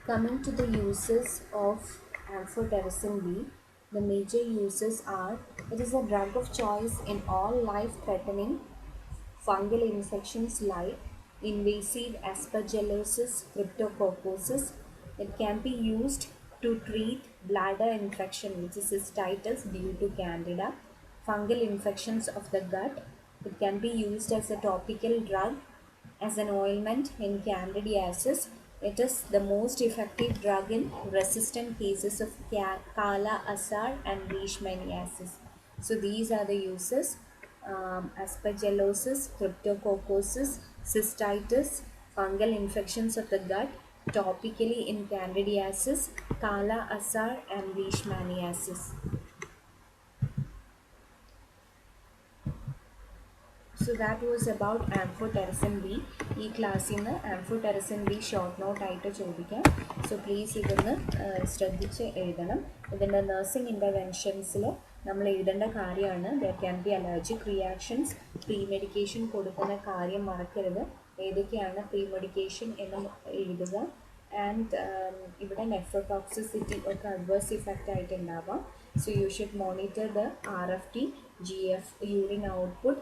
Coming to the uses of amphotericin B, the major uses are it is a drug of choice in all life-threatening fungal infections like invasive aspergillosis, cryptococcosis. It can be used to treat bladder infection, which is cystitis due to candida, fungal infections of the gut. It can be used as a topical drug as an ointment in candidiasis. It is the most effective drug in resistant cases of Kala Azar and Leishmaniasis. So these are the uses: aspergillosis, cryptococcosis, cystitis, fungal infections of the gut, topically in candidiasis, Kala Azar and Leishmaniasis. So that was about amphotericin B. ഈ ക്ലാസ്സിൽ നിന്ന് amphotericin B short note ആയിട്ട് ചോദിക്കാം. So please ഇതൊന്ന് ശ്രദ്ധിച്ച് എഴുതണം. ഇതിൻ്റെ nursing ഇൻ്റർവെൻഷൻസിൽ നമ്മൾ എഴുതേണ്ട കാര്യമാണ്. There can be allergic reactions. Pre medication കൊടുക്കുന്ന കാര്യം മറക്കരുത്. ഏതൊക്കെയാണ് പ്രീ മെഡിക്കേഷൻ എന്ന് എഴുതുക. ആൻഡ് ഇവിടെ നെഫ്രോടോക്സിസിറ്റി ഒക്കെ അഡ്വേഴ്സ് ഇഫക്റ്റ് ആയിട്ട് ഉണ്ടാവാം. So you should monitor the RFT, GF, urine output,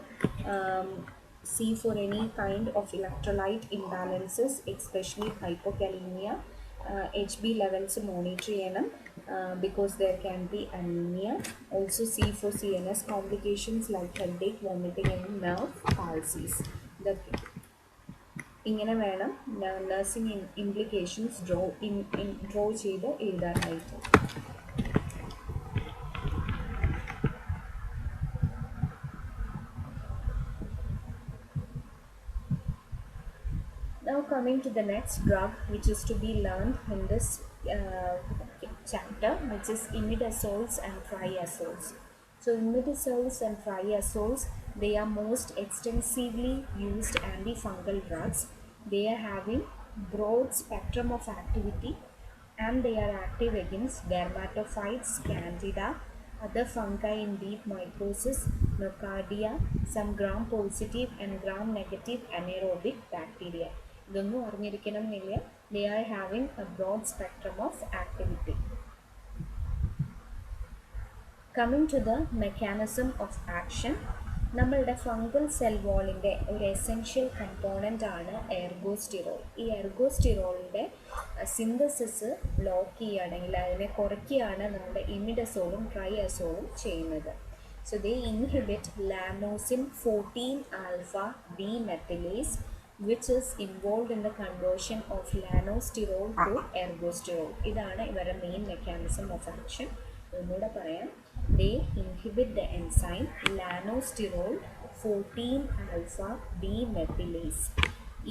see for any kind of electrolyte imbalances, especially hypokalemia. HB levels monitor ചെയ്യണം because there can be anemia. Also see for CNS complications like headache, vomiting and nerve palsies. ഇങ്ങനെ വേണം nursing implications draw ചെയ്ത് എഴുതാനായിട്ട്. Now coming to the next drug which is to be learned in this chapter, which is imidazoles and triazoles. So imidazoles and triazoles, they are most extensively used antifungal drugs. They are having broad spectrum of activity and they are active against dermatophytes, candida, other fungi in deep mycosis, nocardia, some gram-positive and gram-negative anaerobic bacteria. ഇതൊന്നും അറിഞ്ഞിരിക്കണം എന്നില്ല. They are having a broad spectrum of activity. Coming to the mechanism of action, നമ്മളുടെ fungal cell വാളിൻ്റെ ഒരു essential component ആണ് ergosterol. ഈ എർഗോസ്റ്റിറോളിൻ്റെ synthesis block ചെയ്യുകയാണെങ്കിൽ അതിനെ കുറയ്ക്കുകയാണ് നമ്മുടെ ഇമിഡസോളും ട്രൈഅസോളും ചെയ്യുന്നത്. So they inhibit lanosin 14 alpha demethylase, which is involved in the conversion of lanosterol to ergosterol. ഇതാണ് ഇവരുടെ മെയിൻ മെക്കാനിസം ഓഫ് ആക്ഷൻ. ഒന്നുകൂടെ പറയാം. They inhibit the enzyme lanosterol 14 alpha demethylase.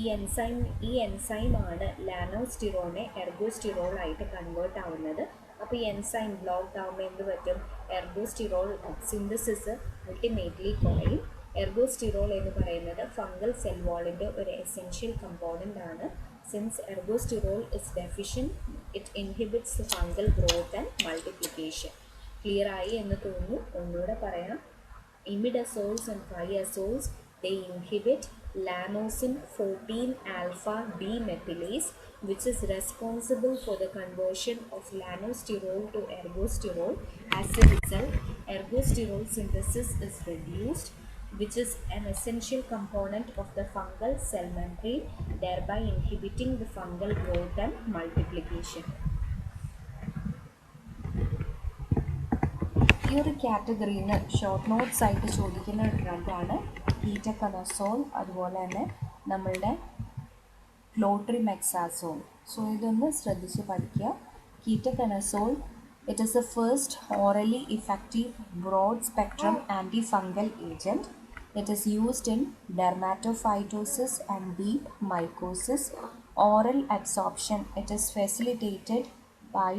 ഈ എൻസൈമാണ് ലാനോസ്റ്റിറോളിനെ എർഗോസ്റ്റിറോൾ ആയിട്ട് കൺവേർട്ട് ആവുന്നത്. അപ്പോൾ ഈ എൻസൈം ബ്ലോക്ക് ആവുമ്പോൾ എന്ത് പറ്റും? എർഗോസ്റ്റിറോൾ സിന്തസിസ് അൾട്ടിമേറ്റ്ലി കുറയും. എർഗോസ്റ്റിറോൾ എന്ന് പറയുന്നത് ഫംഗൽ സെൽ വാളിൻ്റെ ഒരു എസെൻഷ്യൽ കമ്പോണൻ്റ് ആണ്. Since ergosterol is deficient, it inhibits the fungal growth and multiplication. Clear ആയി എന്ന് തോന്നുന്നു. ഒന്നുകൂടെ പറയാം. Imidazoles and triazoles, they inhibit lanosin 14 alpha demethylase, which is responsible for the conversion of lanosterol to ergosterol. As a result, ergosterol synthesis is reduced, which is an essential component of the fungal cell membrane, thereby inhibiting the fungal growth and multiplication. ഈ ഒരു കാറ്റഗറിയിൽ നിന്ന് short notes ആയിട്ട് ചോദിക്കുന്ന ഒരു ഡ്രഗാണ് കീറ്റകനസോൾ, അതുപോലെ തന്നെ നമ്മളുടെ ക്ലോട്രിമെക്സാസോൾ. സോ ഇതൊന്ന് ശ്രദ്ധിച്ച് പഠിക്കുക. Ketoconazole, it is the first orally effective broad spectrum antifungal agent. It is used in dermatophytosis and deep mycosis. Oral absorption, it is facilitated by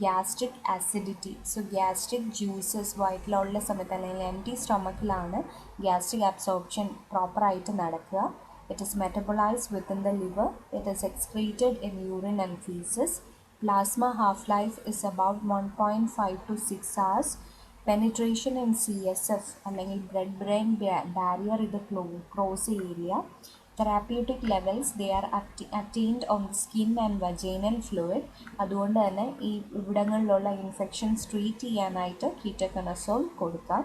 gastric acidity. So gastric juices വയറ്റിലുള്ള സമയത്ത് അല്ലെങ്കിൽ എംറ്റി സ്റ്റൊമക്കിലാണ് gastric absorption പ്രോപ്പറായിട്ട് നടക്കുക. It is metabolized within the liver. It is excreted in urine and feces. Plasma half-life is about 1.5 to 6 hours. Penetration in CSF അല്ലെങ്കിൽ blood brain barrier ഇത് cross area. Therapeutic levels, they are attained on the skin and vaginal fluid. അതുകൊണ്ട് തന്നെ ഈ ഇവിടങ്ങളിലുള്ള infections treat ചെയ്യാനായിട്ട് ketoconazole കൊടുക്കാം.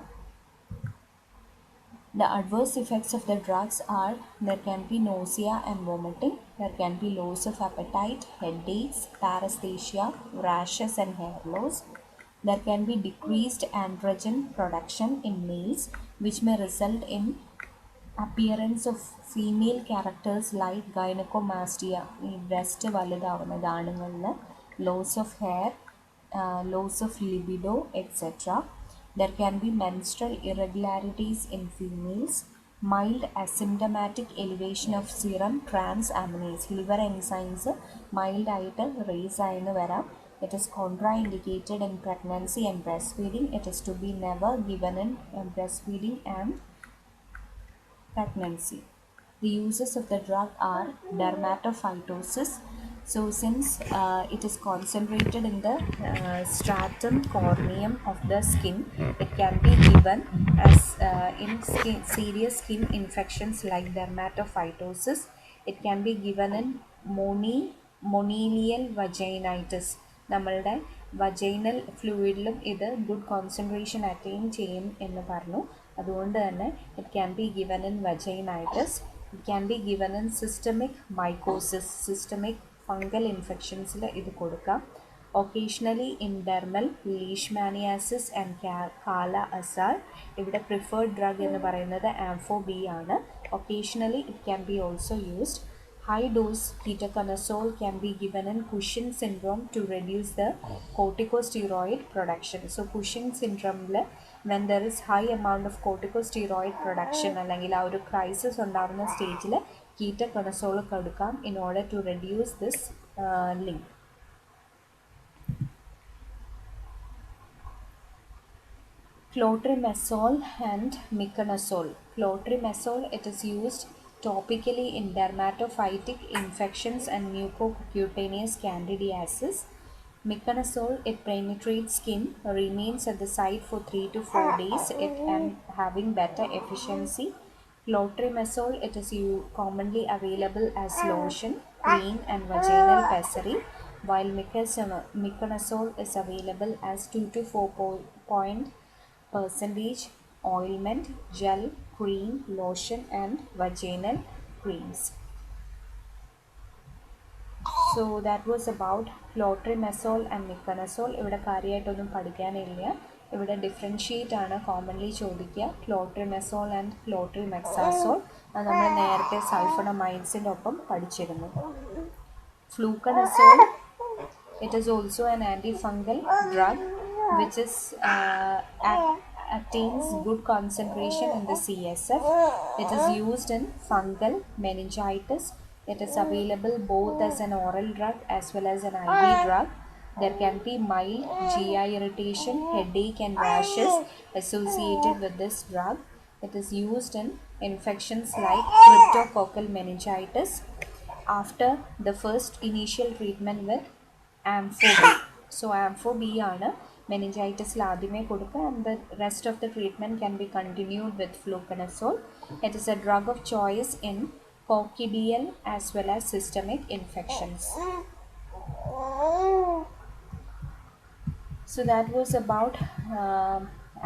The adverse effects of the drugs are there can be nausea and vomiting, there can be loss of appetite, headaches, paresthesia, rashes and hair loss. There can be decreased androgen production in males, which may result in appearance of female characters like gynecomastia, ഈ breast വലുതാവുന്നത് ആണുങ്ങളിൽ, loss of hair, loss of libido, etc. There can be menstrual irregularities in females, mild asymptomatic elevation of serum transaminase, liver enzymes mild ആയിട്ട് raise ആയെന്ന് വരാം. It is contraindicated in pregnancy and breastfeeding. It is to be never given in breastfeeding and pregnancy. The uses of the drug are dermatophytosis. So since it is concentrated in the stratum corneum of the skin, it can be given as in serious skin infections like dermatophytosis. It can be given in monilial vaginitis. നമ്മളുടെ vaginal ഫ്ലൂയിഡിലും ഇത് good concentration attain ചെയ്യും എന്ന് പറഞ്ഞു. അതുകൊണ്ട് തന്നെ it can be given in vaginitis, it can be given in systemic mycosis, systemic fungal ഇൻഫെക്ഷൻസിൽ ഇത് കൊടുക്കാം. Occasionally in dermal leishmaniasis and kala azar. ഇവിടെ പ്രിഫേർഡ് ഡ്രഗ് എന്ന് പറയുന്നത് ആംഫോബി ആണ്. Occasionally it can be also used. High dose ketoconazole can be given in Cushing syndrome to reduce the corticosteroid production. So Cushing syndrome, when there is high amount of corticosteroid production അല്ലെങ്കിൽ ആ ഒരു crisis ഉണ്ടാകുന്ന സ്റ്റേജിൽ ketoconazole കൊടുക്കാം in order to reduce this link. Clotrimazole and miconazole. Clotrimazole, it is used topically in dermatophytic infections and mucocutaneous candidiasis. Miconazole, it penetrates skin, remains at the site for 3 to 4 days, and having better efficiency. Clotrimazole, it is commonly available as lotion, cream and vaginal pessary, while miconazole is available as 2 to 4% ointment, gel, cream, lotion and vaginal creams. So that was about clotrimazole and miconazole. ഇവിടെ കാര്യമായിട്ടൊന്നും പഠിക്കാനില്ല. ഇവിടെ differentiate ആണ് commonly ചോദിക്കുക. Clotrimazole and ക്ലോട്രിമെക്സാസോൾ അത് നമ്മൾ നേരത്തെ സൾഫണമൈഡ്സിൻ്റെ ഒപ്പം പഠിച്ചിരുന്നു. ഫ്ലൂക്കണസോൾ, it is also an antifungal drug which is attains good concentration in the CSF. It is used in fungal meningitis. It is available both as an oral drug as well as an IV drug. There can be mild GI irritation, headache and rashes associated with this drug. It is used in infections like cryptococcal meningitis after the first initial treatment with ampho B. So ampho B ആണ് മെനിഞ്ചൈറ്റിസിൽ ആദ്യമേ കൊടുക്കുക, and the rest of the treatment can be continued with fluconazole. It is a drug of choice in coccidioidal as well as systemic infections. So that was about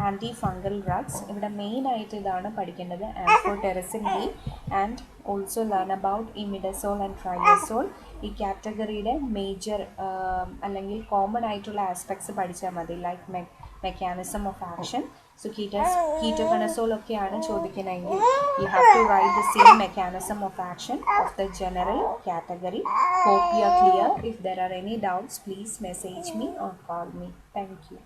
anti fungal drugs. ഇവിടെ മെയിനായിട്ട് ഇതാണ് പഠിക്കേണ്ടത്, amphotericin B, and also learn about imidazole and triazole. ഈ കാറ്റഗറിയുടെ major അല്ലെങ്കിൽ common ആയിട്ടുള്ള aspects പഠിച്ചാൽ മതി, like mechanism of action. So ketoconazole ഒക്കെയാണ് ചോദിക്കുന്നതെങ്കിൽ you have to write the same mechanism of action of the general category. Hope you are clear. If there are any doubts, please message me or call me. Thank you.